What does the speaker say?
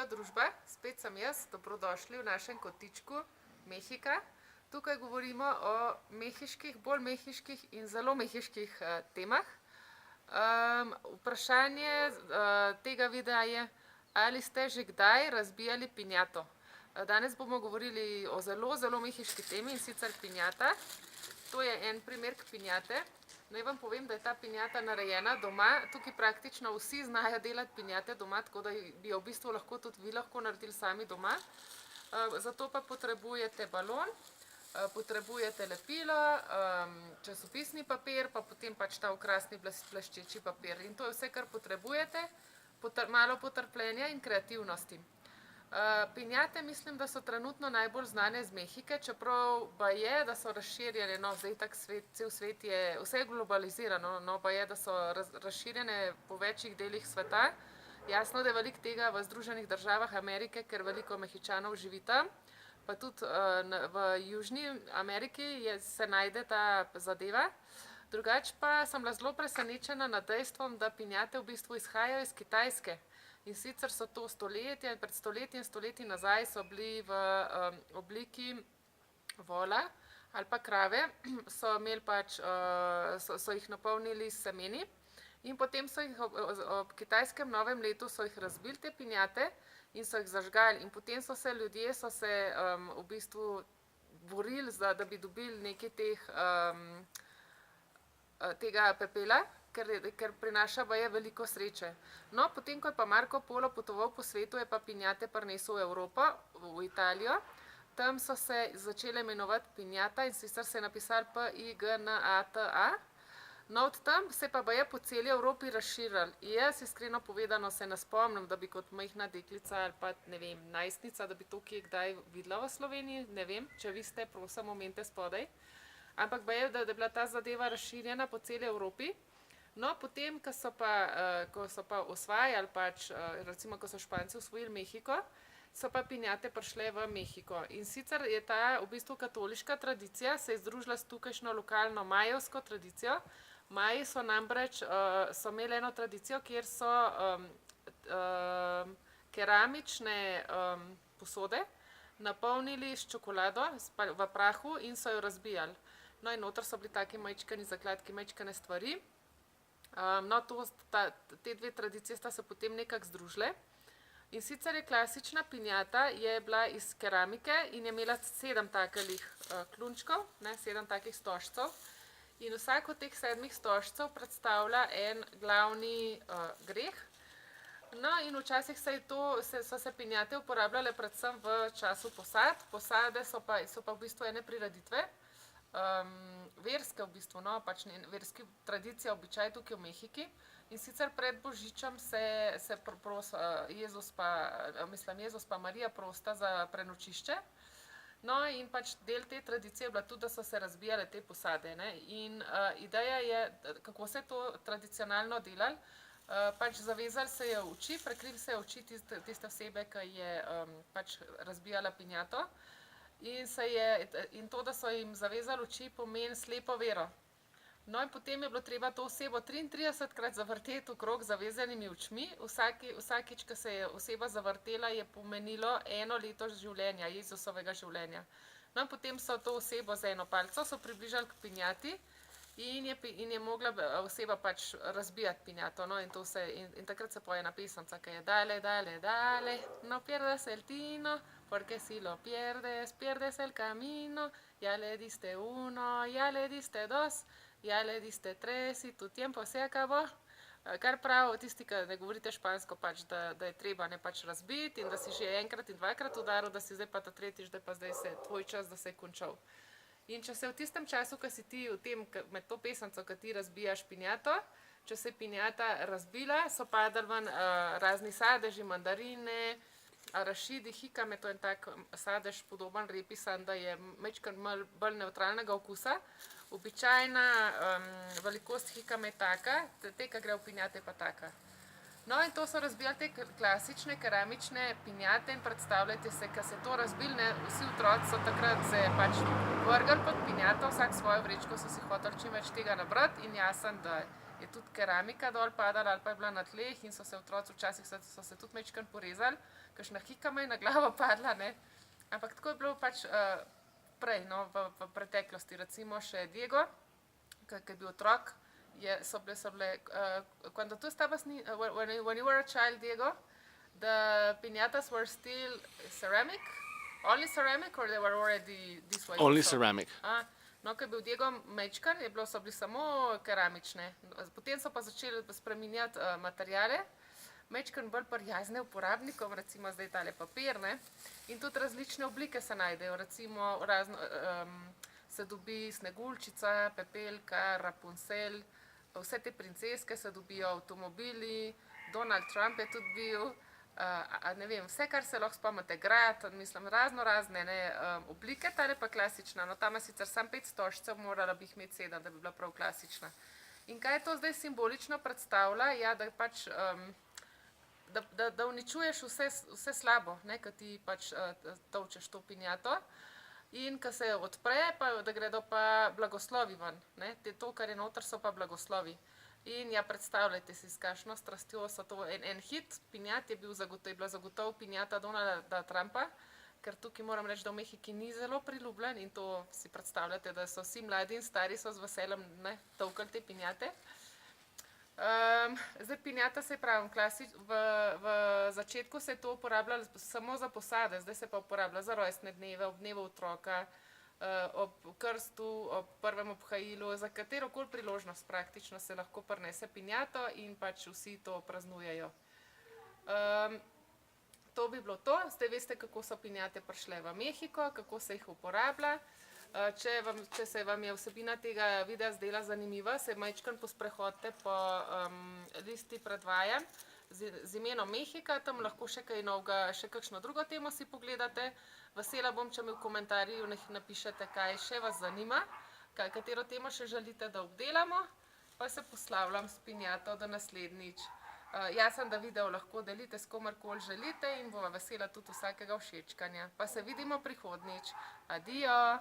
živa družba, spet sem jaz, dobrodošli v našem kotičku Mehika. Tukaj govorimo o mehiških, bolj mehiških in zelo mehiških temah. Vprašanje tega videa je, ali ste že kdaj razbijali pinjato? Danes bomo govorili o zelo mehiški temi, in sicer pinjata. To je en primer pinjate. Naj vam povem, da je ta pinjata narejena doma. Tukaj praktično vsi znajo delati pinjate doma, tako da bi jo v bistvu lahko tudi vi lahko naredili sami doma. Zato pa potrebujete balon, potrebujete lepilo, časopisni papir, pa potem pač ta okrasni bleščeči papir. In to je vse, kar potrebujete, malo potrpljenja in kreativnosti. Pinjate mislim, da so trenutno najbolj znane z Mehike, čeprav pa je, da so razširjene, no zdaj tak svet, cel svet je, vse je globalizirano, no pa je, da so razširjene po večjih delih sveta. Jasno, da je veliko tega v Združenih državah Amerike, ker veliko Mehičanov živi tam, pa tudi v Južni Ameriki se najde ta zadeva. Drugače pa sem bila zelo presenečena nad dejstvom, da pinjate v bistvu izhajajo iz Kitajske. In sicer so to stoletja, pred stoletji nazaj so bili v obliki vola ali pa krave, so imeli pač, so jih napolnili s semeni in potem so jih ob kitajskem novem letu so jih razbili te pinjate in so jih zažgali. In potem so se ljudje v bistvu borili, da bi dobili nekaj tega pepela, ker prinaša baje veliko sreče. No, potem, ko je pa Marko Polo potoval po svetu, je pa pinjate prinesel v Evropo, v Italijo. Tam so se začele imenovati pinjata in sicer se je napisali P-I-G-N-A-T-A. No, od tam se pa baje po celi Evropi razširili. Jaz iskreno povedano se ne spomnim, da bi kot majhna deklica ali pa, ne vem, najstnica, da bi to kje kdaj videla v Sloveniji, ne vem, če vi ste, prosim, omenite spodaj. Ampak baje, da je bila ta zadeva razširjena po celi Evropi. No, potem, ko so pa osvajali, pač, recimo, ko so Španci osvojili Mehiko, so pa pinjate prišle v Mehiko. In sicer je ta v bistvu katoliška tradicija, se je združila s tukajšnjo lokalno majevsko tradicijo. Maji so namreč, so imeli eno tradicijo, kjer so keramične posode napolnili s čokolado v prahu in so jo razbijali. No, in noter so bili taki majčkani zakladki, majčkane stvari. No, te dve tradicije sta se potem nekako združile. In sicer je klasična pinjata je bila iz keramike in je imela 7 takih klunčkov, 7 takih stožcev. In vsak od teh 7 stožcev predstavlja en glavni greh. No, in včasih so se pinjate uporabljale predvsem v času posad. Posade so pa v bistvu ene prireditve, verske v bistvu, no, pač verski tradicija, običaj tukaj v Mehiki. In sicer pred Božičem se Jezus pa Marija prosta za prenočišče. No, in pač del te tradicije je bila tudi, da so se razbijale te posade, ne. In ideja je, kako se je to tradicionalno delalo, pač zavezali se je oči, prekrili se je oči tiste osebe, ki je pač razbijala pinjato. In to, da so jim zavezali oči, pomeni slepo vero. No, in potem je bilo treba to osebo 33krat zavrteti okrog z zavezanimi očmi. Vsakič, ko se je oseba zavrtela, je pomenilo 1 leto življenja, Jezusovega življenja. No, in potem so to osebo z eno palico so približali k pinjati in je mogla oseba pač razbijati pinjato. No, in takrat se poje ena pesemca, ki je dale, dale, dale, no pierdas el tino, porque si lo pierdes, pierdes el camino, ya le diste 1, ya le diste 2, ya le diste 3 y tu tiempo se acabó. Kar pravi tisti, ki ne govorite špansko, pač, da je treba pač razbiti in da si že enkrat in dvakrat udaril, da si zdaj pa ta tretjič, da je pa zdaj tvoj čas, da se je končal. In če se v tistem času, ko si ti med to pesemco, ko ti razbijaš pinjato, če se je pinjata razbila, so padali ven razni sadeži, mandarine, arašidi, hikame, to je en tak sadež podoben repi, samo da je majčkeno bolj nevtralnega okusa. Običajna velikost hikame je taka, te, ki gre v pinjate, pa taka. No, in to so razbijali te klasične keramične pinjate in predstavljajte se, ko se to razbili, vsi otroci so takrat se vrgli pod pinjato, vsak svojo vrečko so si hoteli čim več tega nabrati in jasen, da je tudi keramika dol padala ali pa je bila na tleh in so se otroci včasih so se tudi majčkeno porezali, kakšna hikama je na glavo padla, ne. Ampak tako je bilo pač prej, no, v preteklosti. Recimo še Diego, ki je bil otrok, so bile cuando tú estabas, when you were a child, Diego, the piñatas were still ceramic? Only ceramic or they were already this way? Only also? ceramic. No, ko je bil Diego majčken, so bili samo keramične. Potem so pa začeli spreminjati materiale, majčken bolj prijazne uporabnikom, recimo zdaj tale papir, ne. In tudi različne oblike se najdejo, recimo se dobi Sneguljčica, Pepelka, Rapunzel, vse te princeske se dobijo, avtomobili, Donald Trump je tudi bil, ne vem, vse, kar se lahko spomnite, grad, mislim, razne oblike, tale pa klasična, no, tam je sicer samo 5 stožcev, morala bi jih imeti 7, da bi bila prav klasična. In kaj to zdaj simbolično predstavlja? Ja, da pač, da uničuješ vse slabo, ne, ko ti pač tolčeš to pinjato. In ko se odpre, pa da gredo pa blagoslovi ven, ne, to, kar je noter, so pa blagoslovi. In ja, predstavljajte si, s kakšno strastjo so to, en hit pinjat je bila zagotovo pinjata Donalda Trumpa, ker tukaj moram reči, da v Mehiki ni zelo priljubljen in to si predstavljate, da so vsi mladi in stari so z veseljem, ne, tolkali te pinjate. Zdaj, pinjata, se pravim, v začetku se je to uporabljalo samo za posade, zdaj se pa uporablja za rojstne dneve, ob dnevu otroka, ob krstu, ob prvem obhajilu, za katerokoli priložnost praktično se lahko prinese pinjato in pač vsi to praznujejo. To bi bilo to. Zdaj veste, kako so pinjate prišle v Mehiko, kako se jih uporablja. Če se vam je vsebina tega videa zdela zanimiva, se majčkeno posprehodite po listi predvajanj z imenom Mehika, tam lahko še kaj novega, še kakšno drugo temo si pogledate. Vesela bom, če mi v komentarju napišete, kaj še vas zanima, katero temo še želite, da obdelamo, pa se poslavljam s pinjato do naslednjič. Jaz sem, da video lahko delite s komerkoli želite in bova vesela tudi vsakega všečkanja. Pa se vidimo prihodnjič. Adijo!